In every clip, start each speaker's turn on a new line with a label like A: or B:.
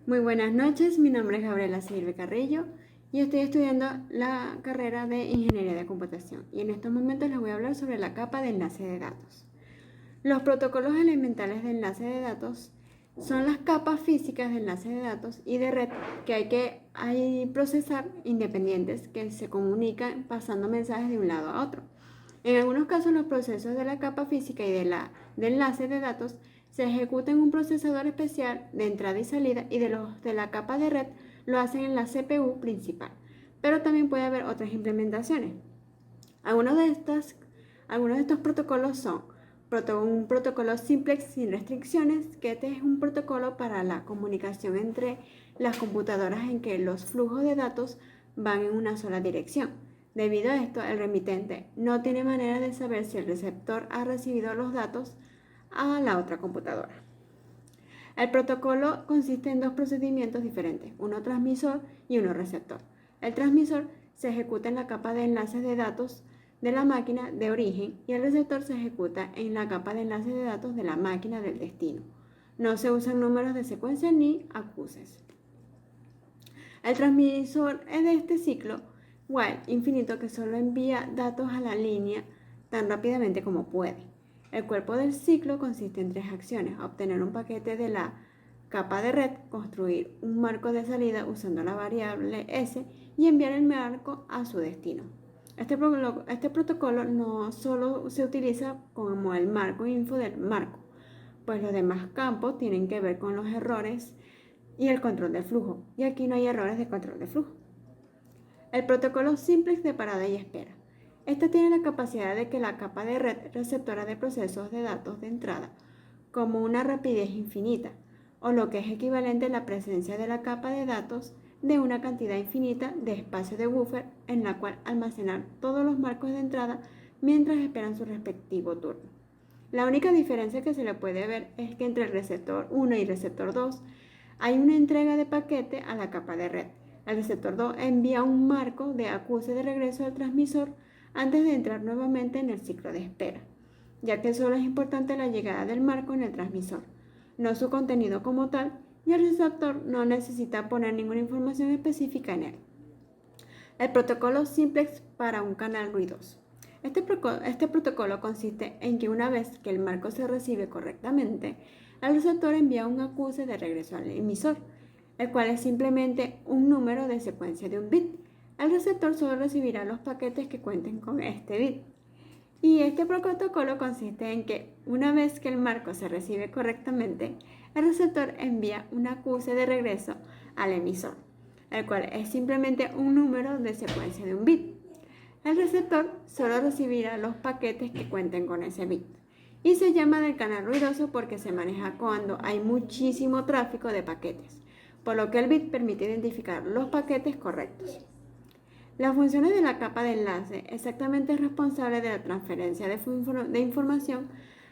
A: Muy buenas noches, mi nombre es Gabriela Silve Carrillo y estoy estudiando la carrera de Ingeniería de Computación y en estos momentos les voy a hablar sobre la capa de enlace de datos. Los protocolos elementales de enlace de datos son las capas físicas de enlace de datos y de red que hay procesar independientes que se comunican pasando mensajes de un lado a otro. En algunos casos, los procesos de la capa física y de enlace de datos se ejecutan en un procesador especial de entrada y salida y los de la capa de red lo hacen en la CPU principal. Pero también puede haber otras implementaciones. Algunos de estos protocolos son un protocolo simplex sin restricciones, que este es un protocolo para la comunicación entre las computadoras en que los flujos de datos van en una sola dirección. Debido a esto, el remitente no tiene manera de saber si el receptor ha recibido los datos a la otra computadora. El protocolo consiste en dos procedimientos diferentes, uno transmisor y uno receptor. El transmisor se ejecuta en la capa de enlaces de datos de la máquina de origen y el receptor se ejecuta en la capa de enlaces de datos de la máquina del destino. No se usan números de secuencia ni acuses. El transmisor es de este ciclo while infinito que solo envía datos a la línea tan rápidamente como puede. El cuerpo del ciclo consiste en tres acciones: obtener un paquete de la capa de red, construir un marco de salida usando la variable S y enviar el marco a su destino. Este protocolo no solo se utiliza como el marco info del marco, pues los demás campos tienen que ver con los errores y el control del flujo, y aquí no hay errores de control de flujo. El protocolo simplex de parada y espera. Esta tiene la capacidad de que la capa de red receptora de procesos de datos de entrada, como una rapidez infinita, o lo que es equivalente a la presencia de la capa de datos de una cantidad infinita de espacio de buffer en la cual almacenar todos los marcos de entrada mientras esperan su respectivo turno. La única diferencia que se le puede ver es que entre el receptor 1 y receptor 2 hay una entrega de paquete a la capa de red. El receptor 2 envía un marco de acuse de regreso al transmisor antes de entrar nuevamente en el ciclo de espera, ya que solo es importante la llegada del marco en el transmisor, no su contenido como tal, y el receptor no necesita poner ninguna información específica en él. El protocolo simplex para un canal ruidoso. Este protocolo consiste en que una vez que el marco se recibe correctamente, el receptor envía un acuse de regreso al emisor, el cual es simplemente un número de secuencia de un bit. El receptor solo recibirá los paquetes que cuenten con este bit. Y este protocolo consiste en que una vez que el marco se recibe correctamente, el receptor envía un acuse de regreso al emisor, el cual es simplemente un número de secuencia de un bit. El receptor solo recibirá los paquetes que cuenten con ese bit. Y se llama del canal ruidoso porque se maneja cuando hay muchísimo tráfico de paquetes, por lo que el bit permite identificar los paquetes correctos. Las funciones de la capa de enlace exactamente es responsable de la transferencia de información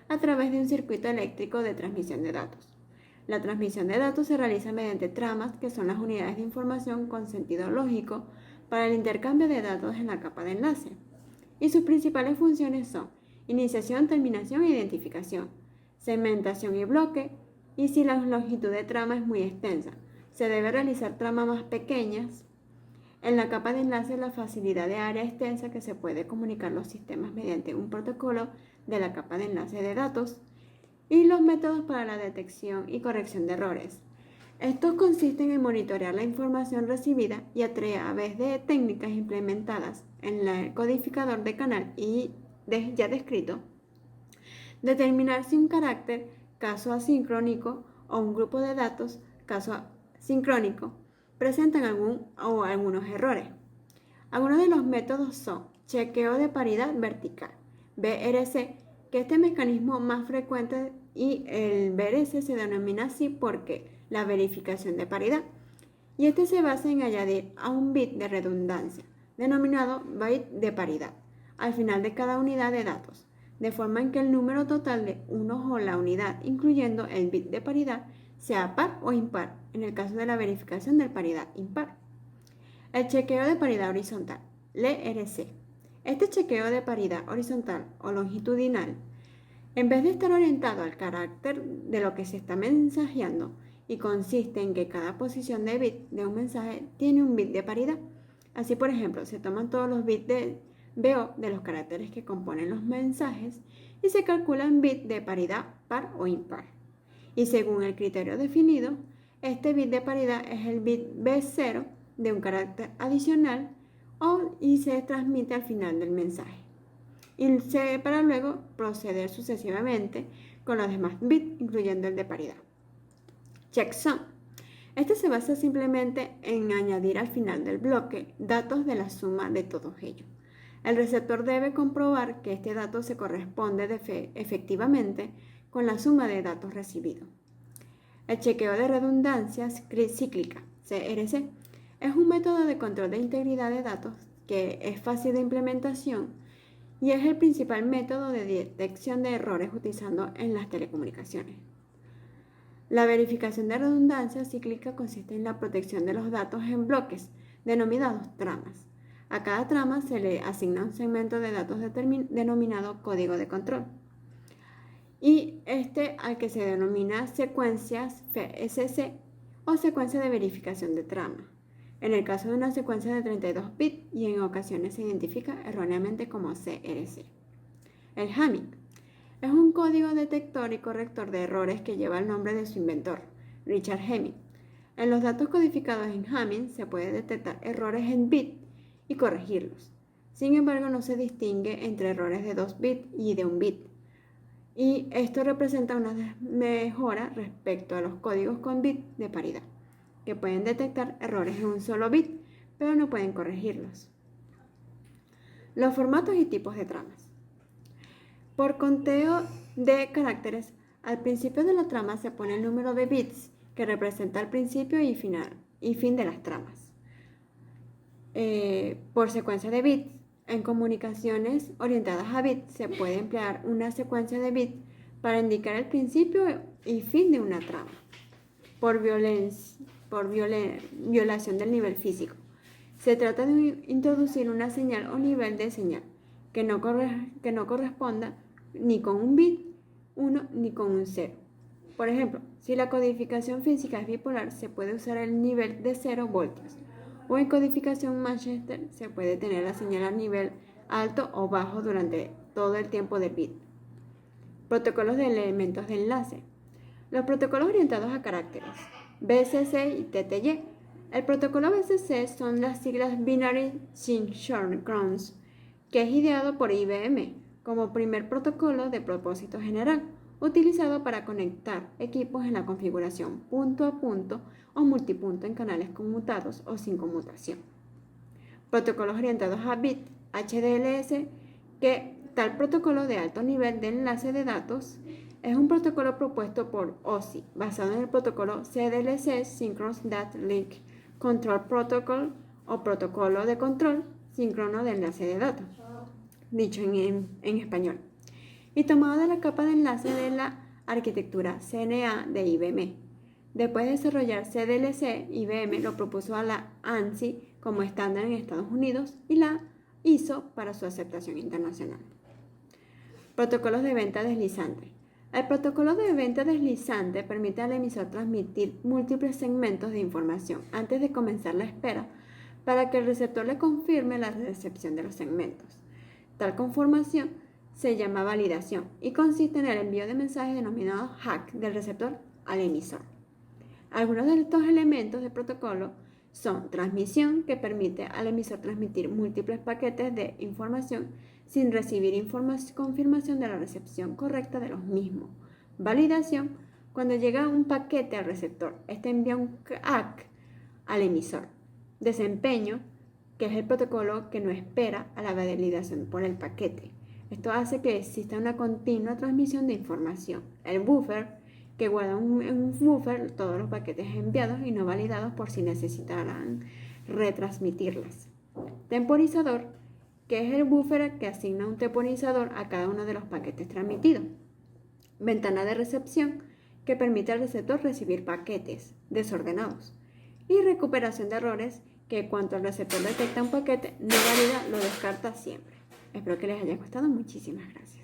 A: a través de un circuito eléctrico de transmisión de datos. La transmisión de datos se realiza mediante tramas, que son las unidades de información con sentido lógico para el intercambio de datos en la capa de enlace. Y sus principales funciones son iniciación, terminación e identificación, segmentación y bloque, y si la longitud de trama es muy extensa, se debe realizar tramas más pequeñas. En la capa de enlace, la facilidad de área extensa que se puede comunicar los sistemas mediante un protocolo de la capa de enlace de datos y los métodos para la detección y corrección de errores. Estos consisten en monitorear la información recibida y a través de técnicas implementadas en el codificador de canal y ya descrito, determinar si un carácter, caso asincrónico, o un grupo de datos, caso sincrónico, presentan algunos errores. Algunos de los métodos son chequeo de paridad vertical, BRC, que este mecanismo más frecuente, y el BRC se denomina así porque la verificación de paridad, y este se basa en añadir a un bit de redundancia, denominado byte de paridad, al final de cada unidad de datos, de forma en que el número total de unos o la unidad, incluyendo el bit de paridad, sea par o impar, en el caso de la verificación de paridad impar. El chequeo de paridad horizontal, LRC. Este chequeo de paridad horizontal o longitudinal, en vez de estar orientado al carácter de lo que se está mensajeando y consiste en que cada posición de bit de un mensaje tiene un bit de paridad. Así, por ejemplo, se toman todos los bits de BO de los caracteres que componen los mensajes y se calculan bits de paridad par o impar. Y según el criterio definido, este bit de paridad es el bit B0 de un carácter adicional y se transmite al final del mensaje. Para luego proceder sucesivamente con los demás bits, incluyendo el de paridad. Checksum. Este se basa simplemente en añadir al final del bloque datos de la suma de todos ellos. El receptor debe comprobar que este dato se corresponde efectivamente con la suma de datos recibidos. El chequeo de redundancias cíclica, CRC, es un método de control de integridad de datos que es fácil de implementación y es el principal método de detección de errores utilizando en las telecomunicaciones. La verificación de redundancia cíclica consiste en la protección de los datos en bloques, denominados tramas. A cada trama se le asigna un segmento de datos denominado código de control, y al que se denomina secuencias FSC o secuencia de verificación de trama, en el caso de una secuencia de 32 bits y en ocasiones se identifica erróneamente como CRC. El Hamming es un código detector y corrector de errores que lleva el nombre de su inventor, Richard Hamming. En los datos codificados en Hamming se puede detectar errores en bit y corregirlos. Sin embargo, no se distingue entre errores de 2 bits y de 1 bit. Y esto representa una mejora respecto a los códigos con bit de paridad, que pueden detectar errores en un solo bit, pero no pueden corregirlos. Los formatos y tipos de tramas. Por conteo de caracteres, al principio de la trama se pone el número de bits que representa el principio y fin de las tramas. Por secuencia de bits, en comunicaciones orientadas a bits se puede emplear una secuencia de bits para indicar el principio y fin de una trama. Por violación del nivel físico. Se trata de introducir una señal o nivel de señal que no corresponda ni con un bit 1 ni con un 0. Por ejemplo, si la codificación física es bipolar, se puede usar el nivel de 0 voltios. O en codificación Manchester se puede tener la señal a nivel alto o bajo durante todo el tiempo del bit. Protocolos de elementos de enlace. Los protocolos orientados a caracteres, BCC y TTY. El protocolo BCC son las siglas Binary Synchronous, que es ideado por IBM como primer protocolo de propósito general, utilizado para conectar equipos en la configuración punto a punto o multipunto en canales conmutados o sin conmutación. Protocolos orientados a bit, HDLS, que tal protocolo de alto nivel de enlace de datos es un protocolo propuesto por OSI, basado en el protocolo CDLC, Synchronous Data Link Control Protocol, o protocolo de control síncrono de enlace de datos, dicho en español, y tomado de la capa de enlace de la arquitectura CNA de IBM. Después de desarrollar CDLC, IBM lo propuso a la ANSI como estándar en Estados Unidos y la ISO para su aceptación internacional. Protocolos de venta deslizante. El protocolo de venta deslizante permite al emisor transmitir múltiples segmentos de información antes de comenzar la espera para que el receptor le confirme la recepción de los segmentos. Tal conformación se llama validación y consiste en el envío de mensajes denominados hack del receptor al emisor. Algunos de estos elementos del protocolo son transmisión, que permite al emisor transmitir múltiples paquetes de información sin recibir confirmación de la recepción correcta de los mismos. Validación, cuando llega un paquete al receptor, este envía un hack al emisor. Desempeño, que es el protocolo que no espera a la validación por el paquete. Esto hace que exista una continua transmisión de información. El buffer, que guarda en un buffer todos los paquetes enviados y no validados por si necesitarán retransmitirlas. Temporizador, que es el buffer que asigna un temporizador a cada uno de los paquetes transmitidos. Ventana de recepción, que permite al receptor recibir paquetes desordenados. Y recuperación de errores, que cuando el receptor detecta un paquete no valida, lo descarta siempre. Espero que les haya gustado. Muchísimas gracias.